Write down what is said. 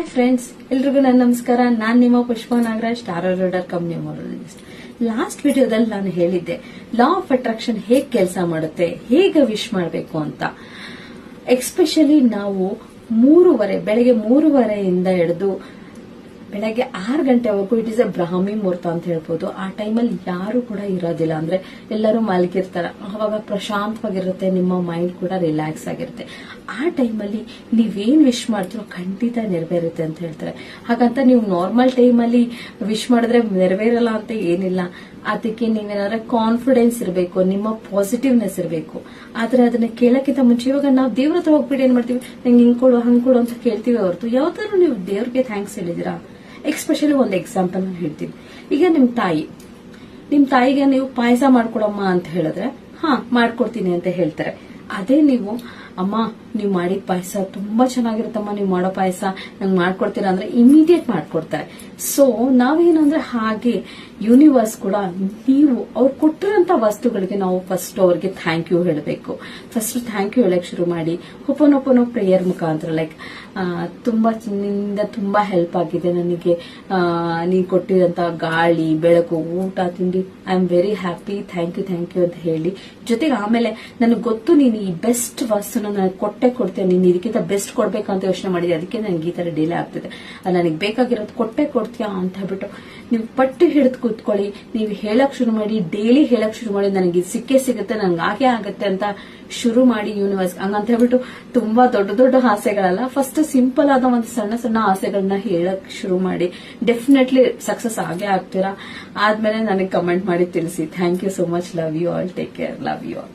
Hi friends, ಎಲ್ರಿಗೂ ನನ್ನ ನಮಸ್ಕಾರ. ನಾನು ನಿಮ್ಮ ಪುಷ್ಪ ನಾಗರಾಜ್, ಸ್ಟಾರ್ ರೋಡರ್ ಕಂಪ್ನಿ ಮೋರಲಿಸ್ಟ್. ಲಾಸ್ಟ್ ವಿಡಿಯೋದಲ್ಲಿ ನಾನು ಹೇಳಿದ್ದೆ ಲಾ ಆಫ್ ಅಟ್ರಾಕ್ಷನ್ ಹೇಗೆ ಕೆಲಸ ಮಾಡುತ್ತೆ, ಹೇಗೆ ವಿಶ್ ಮಾಡಬೇಕು ಅಂತ. ಎಕ್ಸ್ಪೆಷಲಿ ನಾವು ಬೆಳಗ್ಗೆ 3:30 ಹಿಡಿದು ಬೆಳಗ್ಗೆ 6 ಗಂಟೆವರೆಗೂ ಇಟ್ ಇಸ್ ಎ ಬ್ರಾಹ್ಮಿ ಮುಹೂರ್ತ ಅಂತ ಹೇಳ್ಬೋದು. ಆ ಟೈಮಲ್ಲಿ ಯಾರು ಕೂಡ ಇರೋದಿಲ್ಲ, ಅಂದ್ರೆ ಎಲ್ಲರೂ ಮಲಗಿರ್ತಾರ. ಅವಾಗ ಪ್ರಶಾಂತವಾಗಿರುತ್ತೆ, ನಿಮ್ಮ ಮೈಂಡ್ ಕೂಡ ರಿಲ್ಯಾಕ್ಸ್ ಆಗಿರುತ್ತೆ. ಆ ಟೈಮಲ್ಲಿ ನೀವೇನ್ ವಿಶ್ ಮಾಡ್ತೀರೋ ಖಂಡಿತ ನೆರವೇರುತ್ತೆ ಅಂತ ಹೇಳ್ತಾರೆ. ಹಾಗಂತ ನೀವು ನಾರ್ಮಲ್ ಟೈಮಲ್ಲಿ ವಿಶ್ ಮಾಡಿದ್ರೆ ನೆರವೇರಲ್ಲ ಅಂತ ಏನಿಲ್ಲ. ಅದಕ್ಕೆ ನೀವೇನಾದ್ರೆ ಕಾನ್ಫಿಡೆನ್ಸ್ ಇರಬೇಕು, ನಿಮ್ಮ ಪಾಸಿಟಿವ್ನೆಸ್ ಇರಬೇಕು. ಆದ್ರೆ ಅದನ್ನ ಕೇಳಕ್ಕಿಂತ ಮುಂಚೆ ಇವಾಗ ನಾವು ದೇವ್ರ ಹತ್ರ ಹೋಗ್ಬಿಟ್ಟು ಏನ್ ಮಾಡ್ತೀವಿ, ನಂಗೆ ಹಿಂಗ್ ಕೊಡು ಹಂಗ್ ಕೊಡು ಅಂತ ಕೇಳ್ತೀವಿ ಹೊರತು ಯಾವ್ದಾದ್ರು ನೀವು ದೇವ್ರಿಗೆ ಥ್ಯಾಂಕ್ಸ್ ಹೇಳಿದಿರಾ? ಎಕ್ಸ್ಪೆಷಲಿ ಒಂದು ಎಕ್ಸಾಂಪಲ್ ನಾನು ಹೇಳ್ತೀನಿ. ಈಗ ನಿಮ್ ತಾಯಿಗೆ ನೀವು ಪಾಯಸ ಮಾಡ್ಕೊಡಮ್ಮ ಅಂತ ಹೇಳಿದ್ರೆ ಮಾಡ್ಕೊಡ್ತೀನಿ ಅಂತ ಹೇಳ್ತಾರೆ. ಅದೇ ನೀವು ಅಮ್ಮ ನೀವು ಮಾಡಿದ ಪಾಯಸ ತುಂಬಾ ಚೆನ್ನಾಗಿರುತ್ತಮ್ಮ, ನೀವು ಮಾಡೋ ಪಾಯಸ ನಂಗೆ ಮಾಡ್ಕೊಡ್ತೀರಾ ಅಂದ್ರೆ ಇಮಿಡಿಯೇಟ್ ಮಾಡ್ಕೊಡ್ತಾರೆ. ಸೊ ನಾವೇನಂದ್ರೆ ಹಾಗೆ ಯೂನಿವರ್ಸ್ ಕೂಡ ನೀವು ಅವ್ರು ಕೊಟ್ಟಿರೋಂತ ವಸ್ತುಗಳಿಗೆ ನಾವು ಫಸ್ಟ್ ಅವ್ರಿಗೆ ಥ್ಯಾಂಕ್ ಯು ಹೇಳಬೇಕು. ಫಸ್ಟ್ ಥ್ಯಾಂಕ್ ಯು ಹೇಳಕ್ ಶುರು ಮಾಡಿ. ಒಪ್ಪನೊಪ್ಪನೋ ಪ್ರೇಯರ್ ಮುಖಾಂತರ ಲೈಕ್ ನಿನ್ನಿಂದ ತುಂಬಾ ಹೆಲ್ಪ್ ಆಗಿದೆ ನನಗೆ, ನೀನ್ ಕೊಟ್ಟಿರೋಂತ ಗಾಳಿ ಬೆಳಕು ಊಟ ತಿಂಡಿ, I am very happy, thank you ಅಂತ ಹೇಳಿ. ಜೊತೆಗೆ ಆಮೇಲೆ ನನಗೆ ಗೊತ್ತು ನೀನು ಈ ಬೆಸ್ಟ್ ವಸ್ತುನ ನನಗೆ ಕೊಡ್ತೇನೆ, ನೀನು ಇದಕ್ಕಿಂತ ಬೆಸ್ಟ್ ಕೊಡ್ಬೇಕಂತ ಯೋಚನೆ ಮಾಡಿದೆ, ಅದಕ್ಕೆ ನನಗೆ ಈ ತರ ಡಿಲೇ ಆಗ್ತಿದೆ, ನನಗೆ ಬೇಕಾಗಿರೋದು ಕೊಡ್ತೀಯಾ ಅಂತ ಹೇಳ್ಬಿಟ್ಟು ನೀವು ಪಟ್ಟು ಹಿಡಿದು ಕೂತ್ಕೊಳ್ಳಿ. ನೀವು ಹೇಳಕ್ ಶುರು ಮಾಡಿ, ಡೈಲಿ ಹೇಳಕ್ ಶುರು ಮಾಡಿ, ನನಗೆ ಸಿಗುತ್ತೆ, ನಂಗೆ ಹಾಗೆ ಆಗತ್ತೆ ಅಂತ ಶುರು ಮಾಡಿ ಯೂನಿವರ್ಸ್ ಹಂಗಂತ ಹೇಳ್ಬಿಟ್ಟು ತುಂಬಾ ದೊಡ್ಡ ಆಸೆಗಳಲ್ಲ, ಫಸ್ಟ್ ಸಿಂಪಲ್ ಆದ ಒಂದು ಸಣ್ಣ ಆಸೆಗಳನ್ನ ಹೇಳಕ್ ಶುರು ಮಾಡಿ. ಡೆಫಿನೆಟ್ಲಿ ಸಕ್ಸಸ್ ಆಗೇ ಆಗ್ತೀರಾ. ಆದ್ಮೇಲೆ ನನಗೆ ಕಮೆಂಟ್ ಮಾಡಿ ತಿಳಿಸಿ. Thank you so much. Love you all. Take care. Love you all.